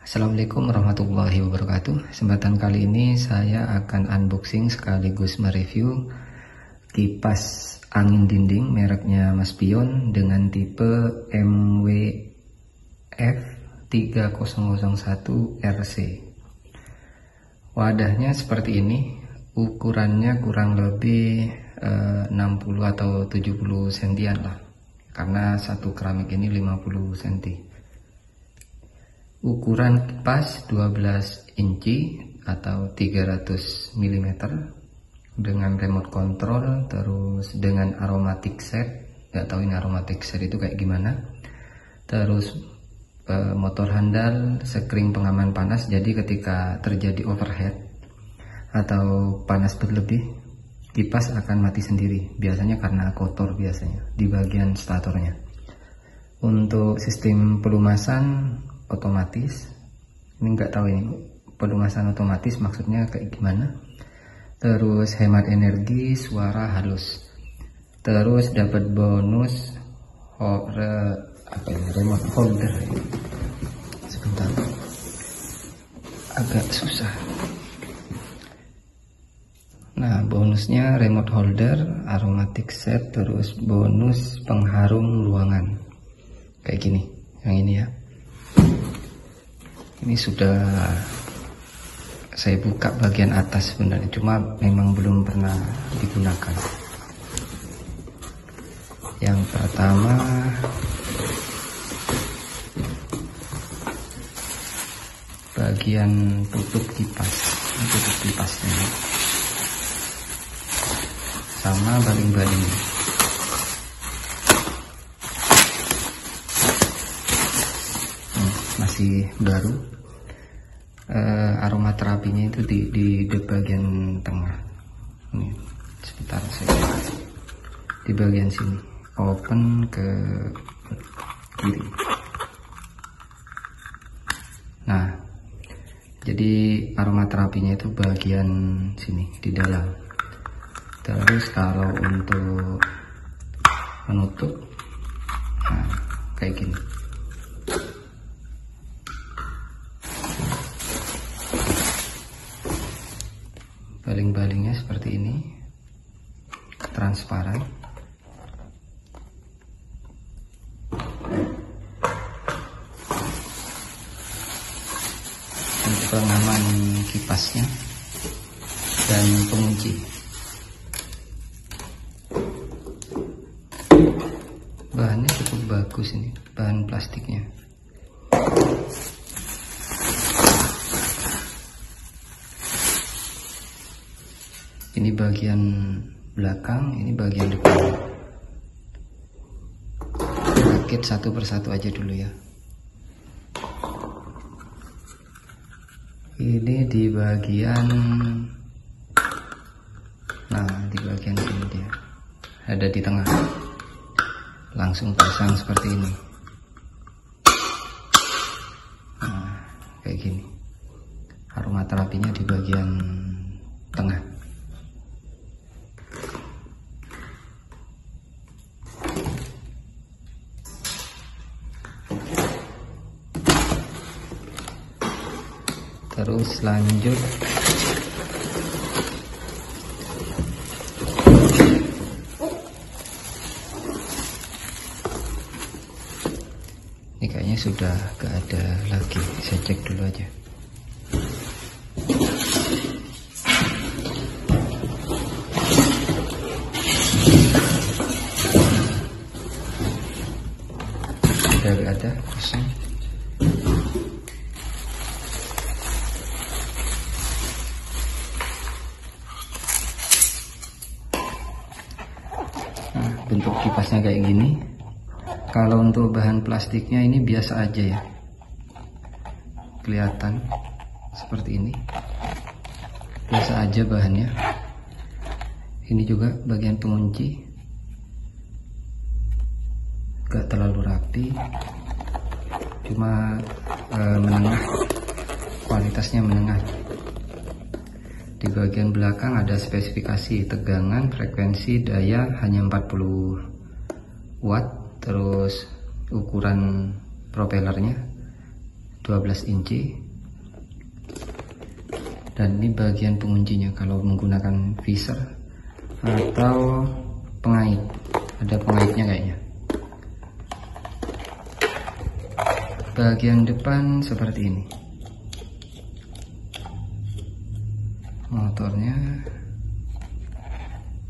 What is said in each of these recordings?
Assalamualaikum warahmatullahi wabarakatuh. Kesempatan kali ini saya akan unboxing sekaligus mereview kipas angin dinding mereknya Mas Pion dengan tipe MWF 3001 RC. Wadahnya seperti ini, ukurannya kurang lebih 60 atau 70 sentian lah, karena satu keramik ini 50 cm. Ukuran kipas 12 inci atau 300 mm dengan remote control, terus dengan aromatic set. Gak tahu ini aromatic set itu kayak gimana. Terus motor handal, sekring pengaman panas, jadi ketika terjadi overheat atau panas berlebih, kipas akan mati sendiri, biasanya karena kotor biasanya di bagian statornya. Untuk sistem pelumasan otomatis, ini nggak tahu ini pelumasan otomatis maksudnya kayak gimana. Terus hemat energi, suara halus, terus dapat bonus remote holder. Sebentar, agak susah. Nah, bonusnya remote holder, aromatic set, terus bonus pengharum ruangan kayak gini. Yang ini ya, ini sudah saya buka bagian atas sebenarnya, cuma memang belum pernah digunakan. Yang pertama, bagian tutup kipasnya sama baling-baling. Masih baru. Aromaterapinya itu di bagian tengah. Ini sebentar saya di bagian sini, open ke kiri. Nah, jadi aromaterapinya itu bagian sini di dalam. Terus kalau untuk menutup, nah kayak gini. Baling-balingnya seperti ini, transparan. Untuk pengaman kipasnya dan pengunci. Bahannya cukup bagus ini, bahan plastiknya. Ini bagian belakang, ini bagian depan. Rakit satu persatu aja dulu ya. Ini di bagian, nah di bagian sini dia, ada di tengah. Langsung pasang seperti ini. Nah, kayak gini. Aromaterapinya di bagian tengah. Terus lanjut ini, kayaknya sudah gak ada lagi, saya cek dulu aja. Sudah gak ada, kosong. Bentuk kipasnya kayak gini. Kalau untuk bahan plastiknya ini biasa aja ya, kelihatan seperti ini, biasa aja bahannya. Ini juga bagian pengunci, gak terlalu rapi, cuma menengah, kualitasnya menengah. Di bagian belakang ada spesifikasi tegangan, frekuensi, daya hanya 40 watt, terus ukuran propellernya 12 inci. Dan ini bagian penguncinya kalau menggunakan visor atau pengait, ada pengaitnya kayaknya. Bagian depan seperti ini, motornya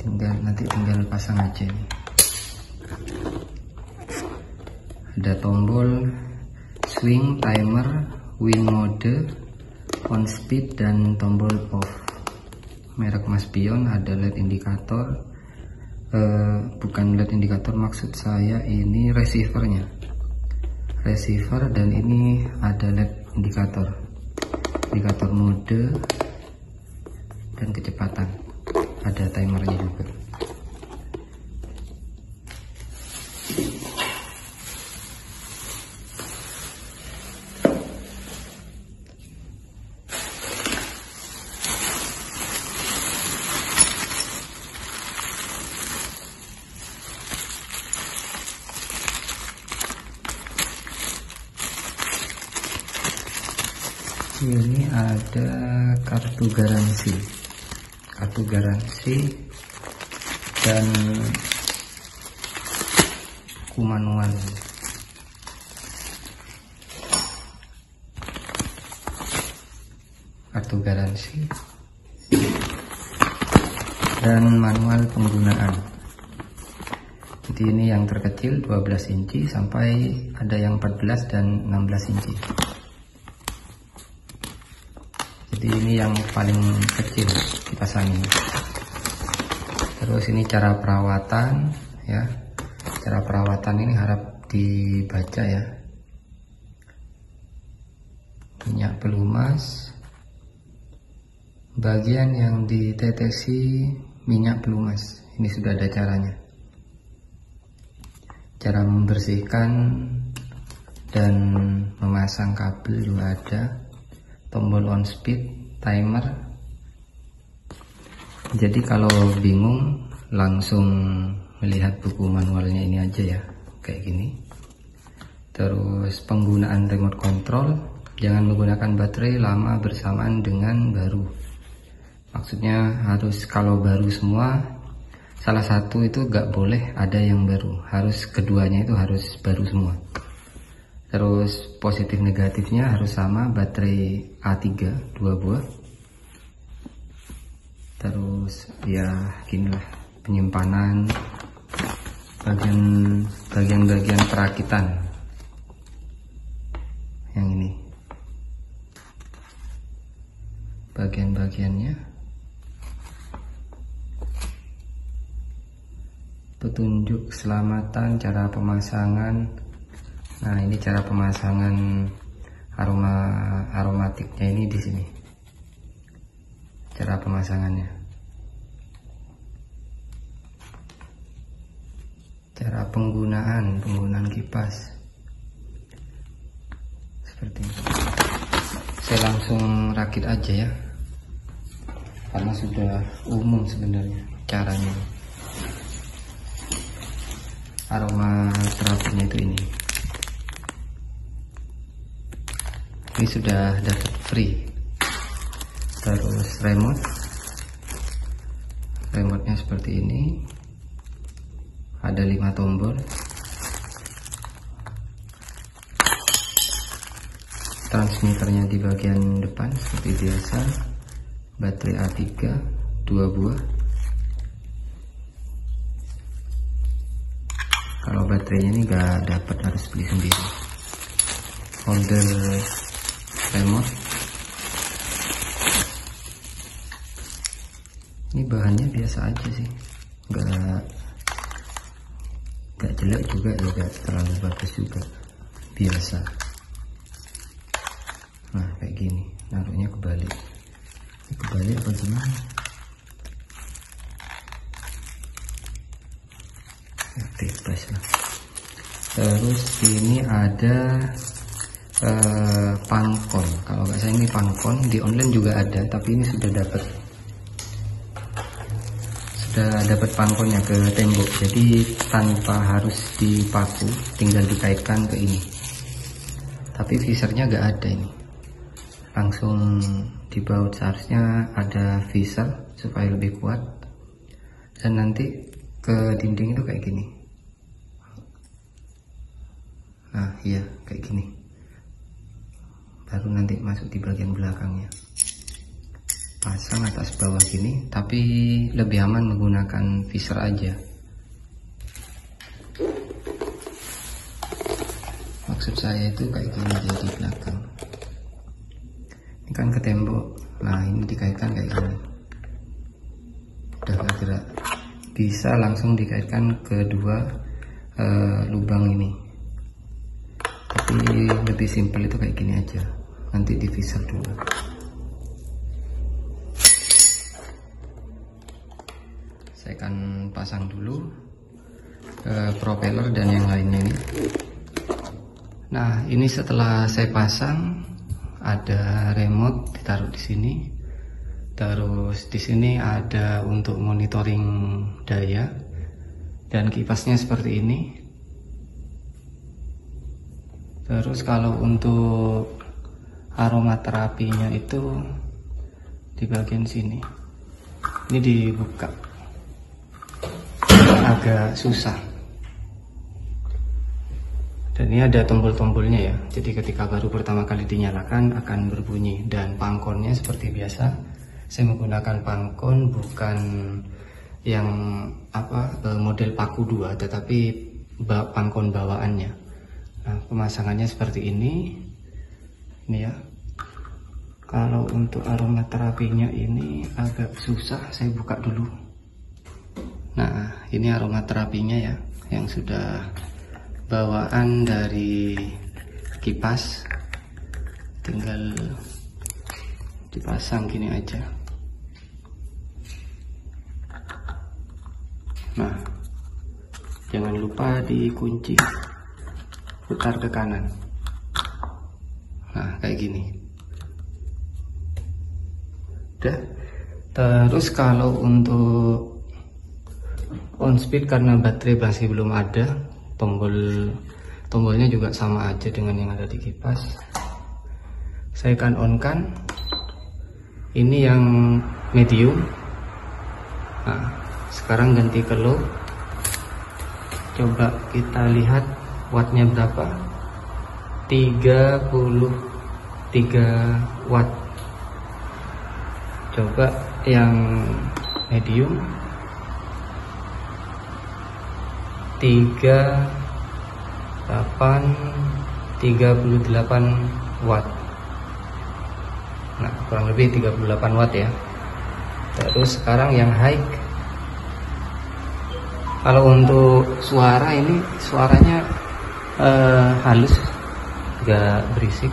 tinggal pasang aja nih. Ada tombol swing, timer, wind mode, on speed, dan tombol off. Merek Maspion. Ada LED indikator, bukan LED indikator, maksud saya ini receiver, dan ini ada LED indikator mode dan kecepatan. Ada timernya juga. Ini ada kartu garansi dan buku manual. Kartu garansi dan manual penggunaan. Jadi ini yang terkecil 12 inci sampai ada yang 14 dan 16 inci. Jadi ini yang paling kecil dipasangin. Terus ini cara perawatan ya. Cara perawatan ini harap dibaca ya. Minyak pelumas. Bagian yang ditetesi minyak pelumas. Ini sudah ada caranya. Cara membersihkan dan memasang kabel juga ada. Tombol on speed, timer. Jadi kalau bingung langsung melihat buku manualnya ini aja ya, kayak gini. Terus penggunaan remote control, jangan menggunakan baterai lama bersamaan dengan baru. Maksudnya harus kalau baru semua, salah satu itu gak boleh ada yang baru, harus keduanya itu harus baru semua. Terus positif negatifnya harus sama, baterai A3 2 buah. Terus ya ginilah penyimpanan, bagian perakitan yang ini, bagian-bagiannya, petunjuk keselamatan, cara pemasangan. Nah, ini cara pemasangan aromatiknya ini di sini. Cara pemasangannya. Cara penggunaan kipas. Seperti ini. Saya langsung rakit aja ya. Karena sudah umum sebenarnya caranya. Aroma terapinya itu ini. Ini sudah dapat free. Terus remotenya seperti ini, ada 5 tombol. Transmitternya di bagian depan seperti biasa, baterai A3 2 buah. Kalau baterainya ini nggak dapat, harus beli sendiri. Holder remote. Ini bahannya biasa aja sih, nggak jelek juga ya, nggak terlalu bagus juga, biasa. Nah kayak gini, naruhnya kebalik apa gimana ya, bebas lah. Terus ini ada pankon, kalau nggak salah ini pankon, di online juga ada, tapi ini sudah dapat pangkonnya ke tembok, jadi tanpa harus dipaku, tinggal dikaitkan ke ini. tapi visornya gak ada ini. Langsung di baut seharusnya ada visor supaya lebih kuat, dan nanti ke dinding itu kayak gini. Nah iya kayak gini, baru nanti masuk di bagian belakangnya. Pasang atas bawah gini, tapi lebih aman menggunakan visor aja. Maksud saya itu kayak gini dia di belakang. Ini kan ke tembok. Nah ini dikaitkan kayak gini. Udah gak gerak. Bisa langsung dikaitkan ke dua lubang ini. Tapi lebih simpel itu kayak gini aja. Nanti di visor dulu. Saya akan pasang dulu propeller dan yang lainnya ini. Nah, ini setelah saya pasang, ada remote ditaruh di sini. Terus di sini ada untuk monitoring daya, dan kipasnya seperti ini. Terus kalau untuk aromaterapinya itu di bagian sini. Ini dibuka. Agak susah. Dan ini ada tombol-tombolnya ya, jadi ketika baru pertama kali dinyalakan akan berbunyi. Dan pangkonnya seperti biasa, saya menggunakan pangkon bukan yang model paku 2, tetapi pangkon bawaannya. Nah pemasangannya seperti ini ya. Kalau untuk aromaterapinya ini agak susah, saya buka dulu. Nah ini aromaterapinya ya, yang sudah bawaan dari kipas, tinggal dipasang gini aja. Nah jangan lupa dikunci, putar ke kanan. Nah kayak gini. Udah. Terus kalau untuk on speed, karena baterai masih belum ada, tombolnya juga sama aja dengan yang ada di kipas. Saya akan on kan. Ini yang medium. Nah sekarang ganti ke low. Coba kita lihat wattnya berapa. 33 watt. Coba yang medium 38 watt. Nah kurang lebih 38 watt ya. Terus sekarang yang high. Kalau untuk suara, ini suaranya halus, gak berisik.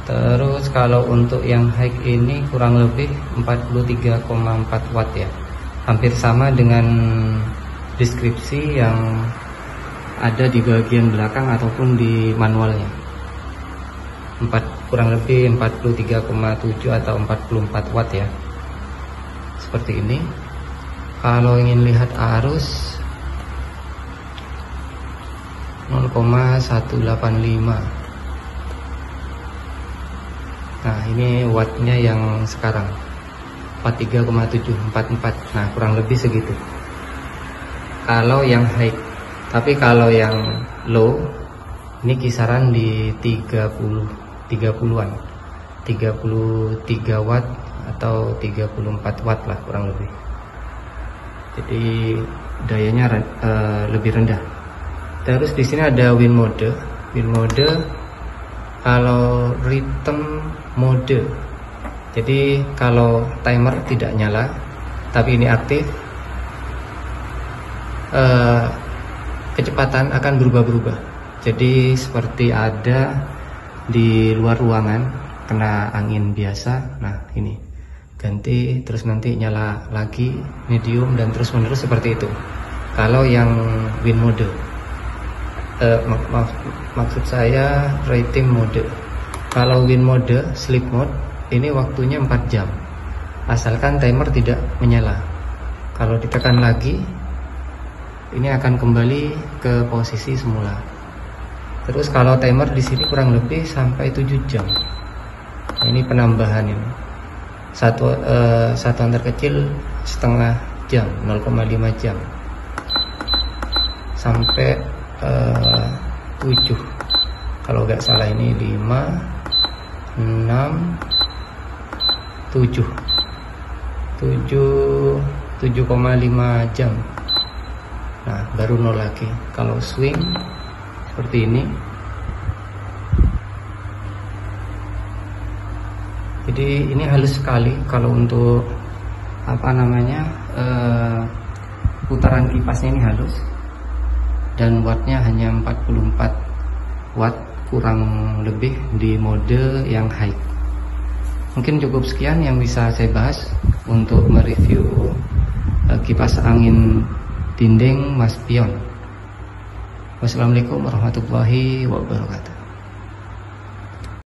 Terus kalau untuk yang high ini kurang lebih 43,4 watt ya. Hampir sama dengan deskripsi yang ada di bagian belakang ataupun di manualnya. Kurang lebih 43,7 atau 44 watt ya. Seperti ini. Kalau ingin lihat arus 0,185. Nah ini wattnya yang sekarang 43,744. Nah kurang lebih segitu kalau yang high. Tapi kalau yang low ini kisaran di 30-an, 33 watt atau 34 watt lah kurang lebih. Jadi dayanya lebih rendah. Terus di sini ada win mode. Kalau rhythm mode, jadi kalau timer tidak nyala tapi ini aktif, kecepatan akan berubah-ubah. Jadi seperti ada di luar ruangan kena angin biasa. Nah ini ganti, terus nanti nyala lagi medium dan terus menerus seperti itu. Kalau yang win mode, maksud saya rating mode. Kalau win mode, sleep mode, ini waktunya 4 jam asalkan timer tidak menyala. Kalau ditekan lagi, ini akan kembali ke posisi semula. Terus kalau timer di sini kurang lebih sampai 7 jam. Nah, ini penambahan ini. Satuan terkecil setengah jam, 0,5 jam. Sampai 7. Kalau nggak salah ini 5, 6, 7. 7,5 jam. Nah, baru 0 lagi. Kalau swing seperti ini. Jadi ini halus sekali kalau untuk putaran kipasnya ini halus, dan wattnya hanya 44 watt kurang lebih di mode yang high. Mungkin cukup sekian yang bisa saya bahas untuk mereview kipas angin dinding Mas Pion. Wassalamualaikum warahmatullahi wabarakatuh.